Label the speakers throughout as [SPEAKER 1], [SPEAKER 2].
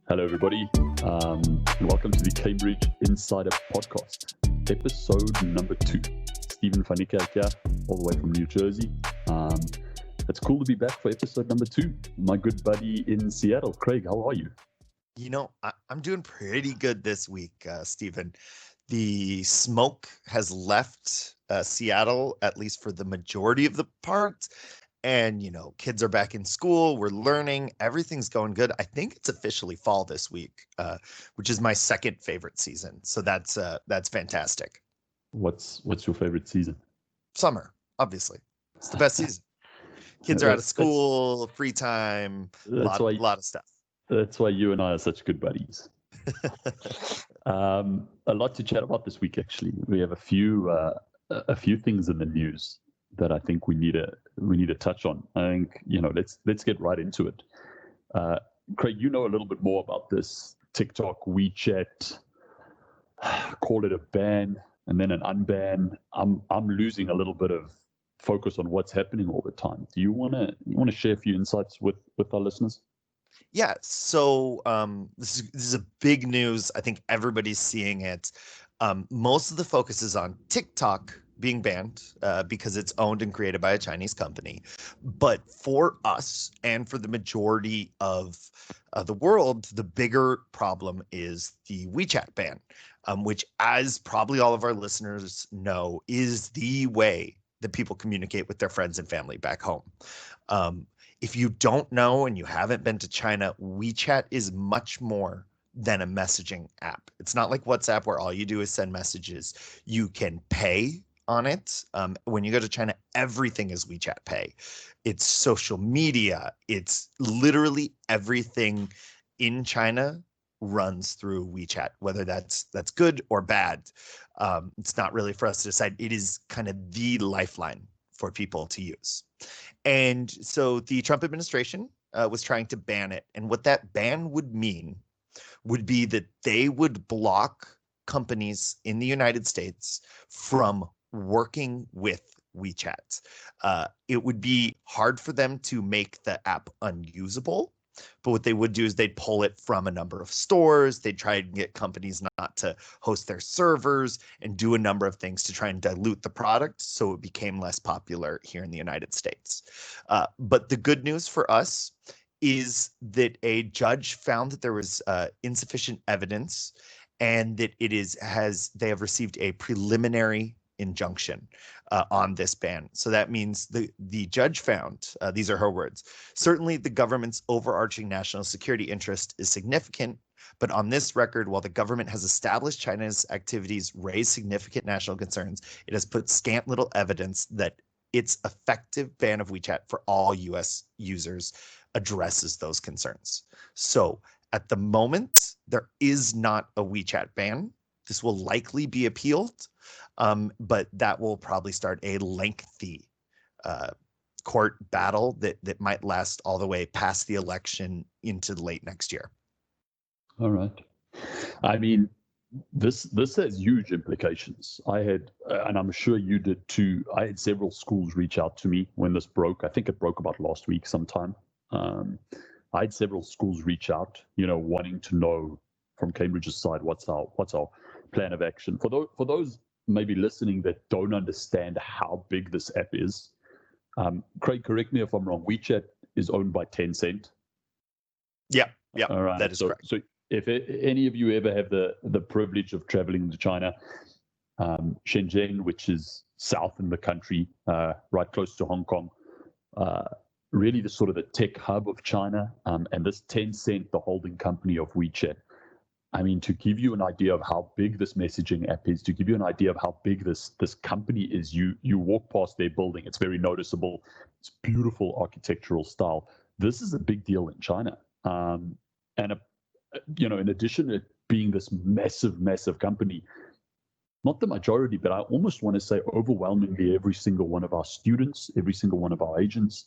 [SPEAKER 1] Hello, everybody, and welcome to the Cambridge Insider Podcast, episode number 2. Stephen van Niekerk here, all the way from New Jersey. It's cool to be back for episode number 2. My good buddy in Seattle, Craig, how are you?
[SPEAKER 2] You know, I'm doing pretty good this week, Stephen. The smoke has left Seattle, at least for the majority of the part. And, kids are back in school. We're learning. Everything's going good. I think it's officially fall this week, which is my second favorite season. So that's fantastic.
[SPEAKER 1] What's your favorite season?
[SPEAKER 2] Summer, obviously. It's the best season. Kids are out of school, free time, a lot of stuff.
[SPEAKER 1] That's why you and I are such good buddies. A lot to chat about this week, actually. We have a few things in the news that I think we need to touch on. I think let's get right into it. Craig, you know a little bit more about this TikTok, WeChat. Call it a ban and then an unban. I'm losing a little bit of focus on what's happening all the time. Do you want to share a few insights with our listeners?
[SPEAKER 2] Yeah. So this is a big news. I think everybody's seeing it. Most of the focus is on TikTok being banned because it's owned and created by a Chinese company. But for us and for the majority of the world, the bigger problem is the WeChat ban, which, as probably all of our listeners know, is the way that people communicate with their friends and family back home. If you don't know and you haven't been to China, WeChat is much more than a messaging app. It's not like WhatsApp where all you do is send messages. You can pay on it. When you go to China, everything is WeChat Pay. It's social media. It's literally everything in China runs through WeChat, whether that's good or bad. It's not really for us to decide. It is kind of the lifeline for people to use. And so the Trump administration was trying to ban it. And what that ban would mean would be that they would block companies in the United States from working with WeChat. It would be hard for them to make the app unusable, but what they would do is they'd pull it from a number of stores. They'd try and get companies not to host their servers and do a number of things to try and dilute the product so it became less popular here in the United States. But the good news for us is that a judge found that there was insufficient evidence and that they have received a preliminary injunction on this ban. So that means the judge found, these are her words, certainly the government's overarching national security interest is significant, but on this record, while the government has established China's activities raise significant national concerns, it has put scant little evidence that its effective ban of WeChat for all US users addresses those concerns. So at the moment, there is not a WeChat ban. This will likely be appealed, but that will probably start a lengthy court battle that might last all the way past the election into late next year.
[SPEAKER 1] All right. I mean, this has huge implications. I had, and I'm sure you did too, I had several schools reach out to me when this broke. I think it broke about last week sometime. I had several schools reach out, wanting to know from Cambridge's side what's our plan of action. For those maybe listening that don't understand how big this app is, Craig, correct me if I'm wrong. WeChat is owned by Tencent.
[SPEAKER 2] Yeah.
[SPEAKER 1] All right.
[SPEAKER 2] That is correct.
[SPEAKER 1] So if any of you ever have the privilege of traveling to China, Shenzhen, which is south in the country, right close to Hong Kong, really the sort of the tech hub of China, and this Tencent, the holding company of WeChat. I mean, to give you an idea of how big this messaging app is, to give you an idea of how big this company is, you walk past their building. It's very noticeable. It's beautiful architectural style. This is a big deal in China. And, in addition to being this massive, massive company, not the majority, but I almost want to say overwhelmingly every single one of our students, every single one of our agents,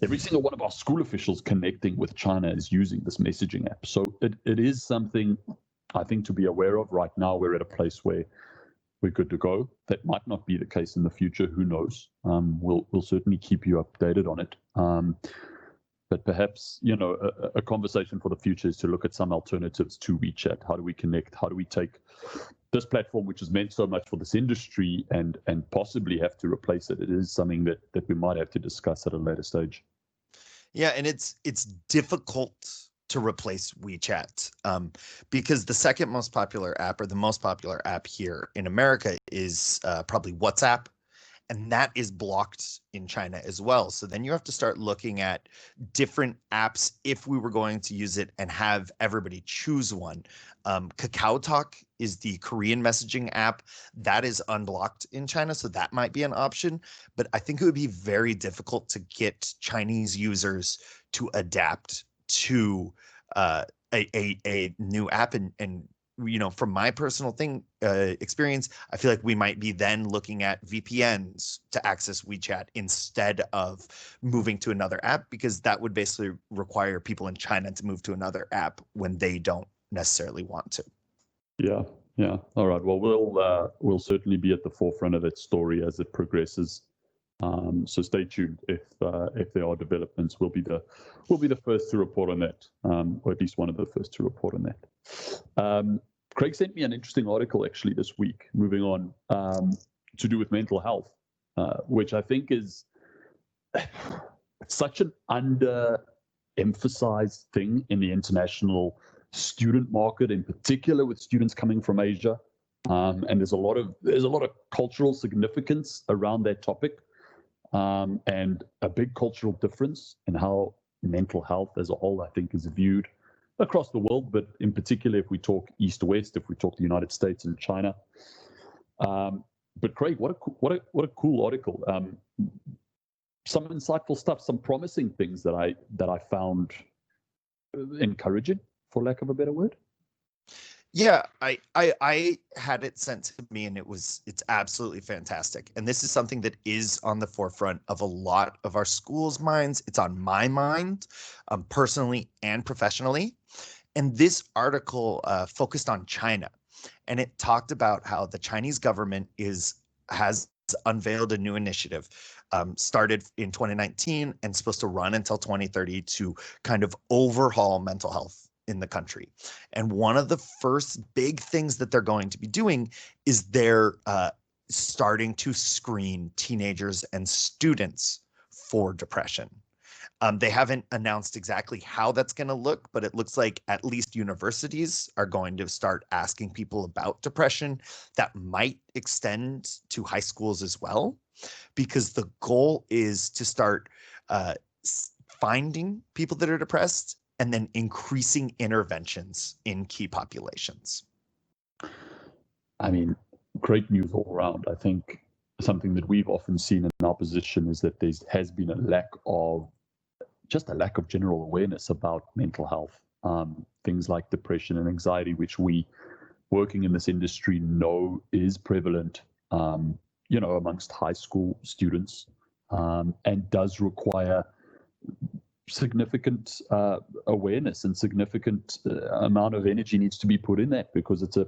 [SPEAKER 1] every single one of our school officials connecting with China is using this messaging app. So it is something I think to be aware of. Right now, we're at a place where we're good to go. That might not be the case in the future. Who knows? We'll certainly keep you updated on it. But perhaps, a conversation for the future is to look at some alternatives to WeChat. How do we connect? How do we take this platform, which has meant so much for this industry, and possibly have to replace it? It is something that we might have to discuss at a later stage.
[SPEAKER 2] Yeah, and it's difficult to replace WeChat because the second most popular app, or the most popular app here in America, is probably WhatsApp. And that is blocked in China as well. So then you have to start looking at different apps if we were going to use it and have everybody choose one. Kakao Talk is the Korean messaging app that is unblocked in China. So that might be an option. But I think it would be very difficult to get Chinese users to adapt to a new app. And from my personal experience, I feel like we might be then looking at VPNs to access WeChat instead of moving to another app, because that would basically require people in China to move to another app when they don't necessarily want to.
[SPEAKER 1] Yeah. All right. Well, we'll certainly be at the forefront of that story as it progresses. So stay tuned. If there are developments, we'll be the first to report on that, or at least one of the first to report on that. Craig sent me an interesting article actually this week, moving on, to do with mental health, which I think is such an under-emphasized thing in the international student market, in particular with students coming from Asia. And there's a lot of cultural significance around that topic, and a big cultural difference in how mental health as a whole, I think, is viewed across the world, but in particular, if we talk East-West, if we talk the United States and China. But Craig, what a cool article. Some insightful stuff, some promising things that I found encouraging, for lack of a better word.
[SPEAKER 2] Yeah, I had it sent to me, and it's absolutely fantastic. And this is something that is on the forefront of a lot of our schools' minds. It's on my mind, personally and professionally. And this article focused on China, and it talked about how the Chinese government has unveiled a new initiative, started in 2019 and supposed to run until 2030 to kind of overhaul mental health in the country. And one of the first big things that they're going to be doing is they're starting to screen teenagers and students for depression. They haven't announced exactly how that's going to look, but it looks like at least universities are going to start asking people about depression. That might extend to high schools as well, because the goal is to start finding people that are depressed and then increasing interventions in key populations.
[SPEAKER 1] I mean, great news all around. I think something that we've often seen in our position is that there has been a lack of general awareness about mental health. Things like depression and anxiety, which we, working in this industry, know is prevalent, amongst high school students, and does require significant awareness and significant amount of energy needs to be put in that, because it's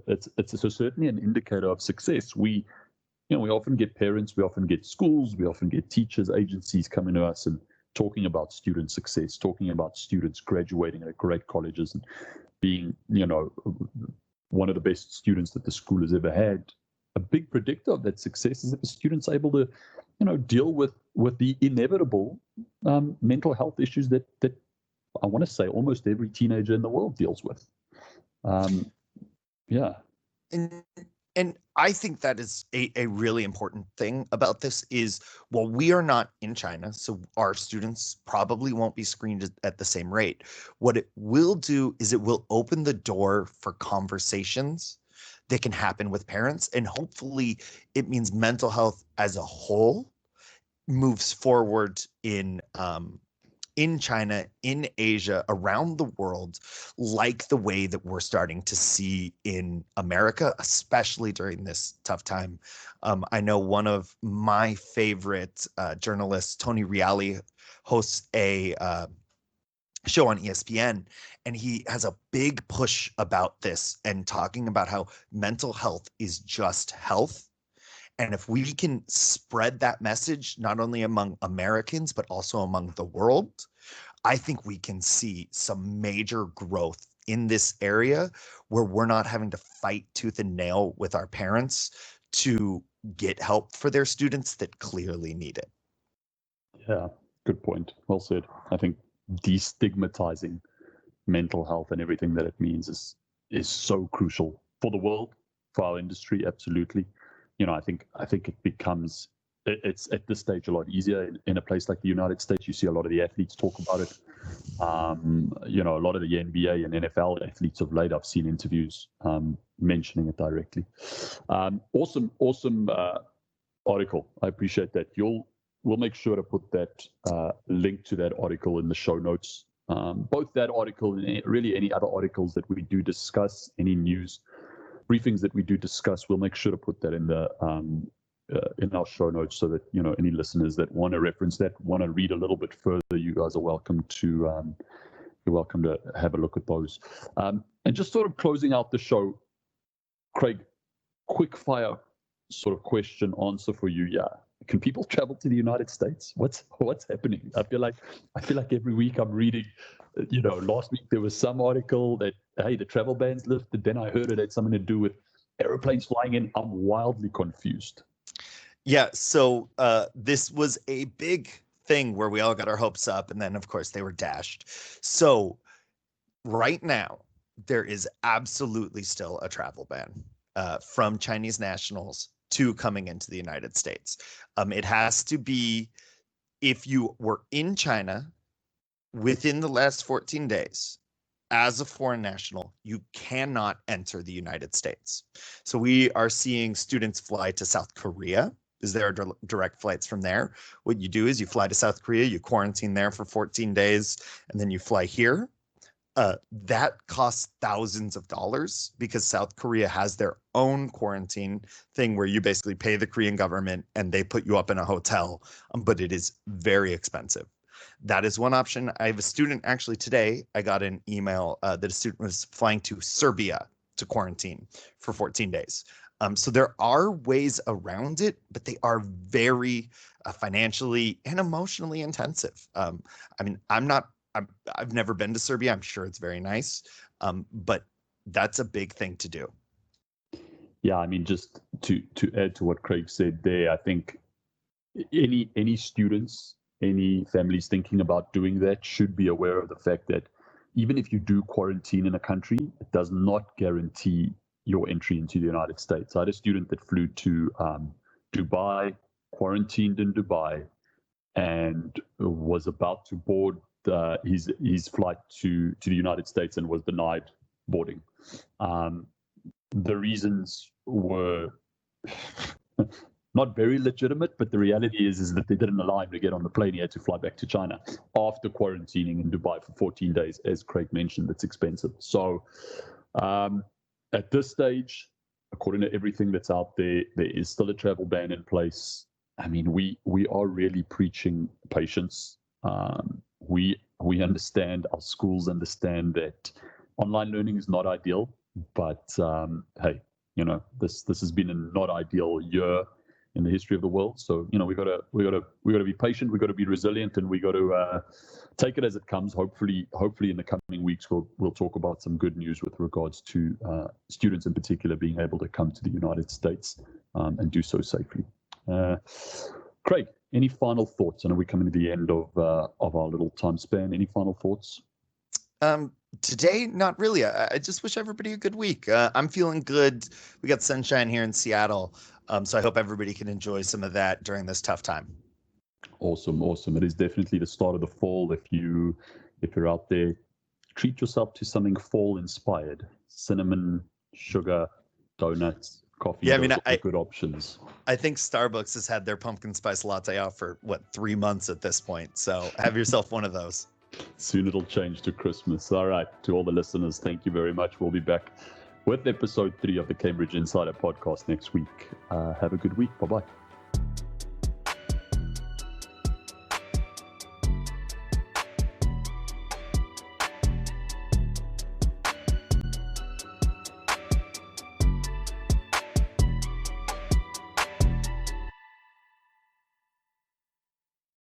[SPEAKER 1] certainly an indicator of success. We often get parents, we often get schools, we often get teachers, agencies coming to us and talking about student success, talking about students graduating at great colleges and being, one of the best students that the school has ever had. A big predictor of that success is if the student's able to, deal with the inevitable mental health issues that I want to say almost every teenager in the world deals with. Yeah.
[SPEAKER 2] And I think that is a really important thing about this is, well, we are not in China, so our students probably won't be screened at the same rate. What it will do is it will open the door for conversations that can happen with parents, and hopefully it means mental health as a whole moves forward in China, in Asia, around the world, like the way that we're starting to see in America, especially during this tough time. I know one of my favorite journalists, Tony Reali, hosts a show on ESPN, and he has a big push about this and talking about how mental health is just health. And if we can spread that message, not only among Americans, but also among the world, I think we can see some major growth in this area where we're not having to fight tooth and nail with our parents to get help for their students that clearly need it.
[SPEAKER 1] Yeah, good point. Well said. I think destigmatizing mental health and everything that it means is so crucial for the world, for our industry. Absolutely. I think it becomes, it's at this stage a lot easier in a place like the United States. You see a lot of the athletes talk about it. A lot of the NBA and NFL athletes of late, I've seen interviews mentioning it directly. Awesome article. I appreciate that. We'll make sure to put that link to that article in the show notes. Both that article and really any other articles that we do discuss, any news briefings that we do discuss, we'll make sure to put that in the in our show notes so that any listeners that want to reference that, want to read a little bit further, you guys are welcome to have a look at those. And just sort of closing out the show, Craig, quick fire sort of question answer for you. Yeah. Can people travel to the United States? What's happening? I feel like every week I'm reading, last week there was some article that, hey, the travel ban's lifted. Then I heard it had something to do with airplanes flying in. I'm wildly confused.
[SPEAKER 2] Yeah. So this was a big thing where we all got our hopes up, and then of course they were dashed. So right now there is absolutely still a travel ban from Chinese nationals to coming into the United States. It has to be if you were in China within the last 14 days as a foreign national, you cannot enter the United States. So we are seeing students fly to South Korea. Is there direct flights from there? What you do is you fly to South Korea, you quarantine there for 14 days, and then you fly here. That costs thousands of dollars because South Korea has their own quarantine thing where you basically pay the Korean government and they put you up in a hotel, but it is very expensive. That is one option. I have a student actually today, I got an email that a student was flying to Serbia to quarantine for 14 days. So there are ways around it, but they are very financially and emotionally intensive. I've never been to Serbia. I'm sure it's very nice, but that's a big thing to do.
[SPEAKER 1] Yeah, I mean, just to add to what Craig said there, I think any students, any families thinking about doing that should be aware of the fact that even if you do quarantine in a country, it does not guarantee your entry into the United States. I had a student that flew to Dubai, quarantined in Dubai, and was about to board his flight to the United States and was denied boarding. The reasons were not very legitimate, but the reality is that they didn't allow him to get on the plane. He had to fly back to China after quarantining in Dubai for 14 days. As Craig mentioned, it's expensive. So at this stage, according to everything that's out there, there is still a travel ban in place. I mean, we are really preaching patience. We understand, our schools understand that online learning is not ideal, but hey, this has been a not ideal year in the history of the world. So we got to be patient, we got to be resilient, and we got to take it as it comes. Hopefully in the coming weeks we'll talk about some good news with regards to students in particular being able to come to the United States and do so safely. Craig, any final thoughts? I know we're coming to the end of our little time span. Any final thoughts?
[SPEAKER 2] Today, not really. I just wish everybody a good week. I'm feeling good. We got sunshine here in Seattle, so I hope everybody can enjoy some of that during this tough time.
[SPEAKER 1] Awesome. It is definitely the start of the fall. If you're out there, treat yourself to something fall inspired. Cinnamon, sugar, donuts, coffee.
[SPEAKER 2] Yeah, I mean,
[SPEAKER 1] good options.
[SPEAKER 2] I think Starbucks has had their pumpkin spice latte out for 3 months at this point. So have yourself one of those.
[SPEAKER 1] Soon it'll change to Christmas. All right. To all the listeners, thank you very much. We'll be back with episode 3 of the Cambridge Insider podcast next week. Have a good week. Bye-bye.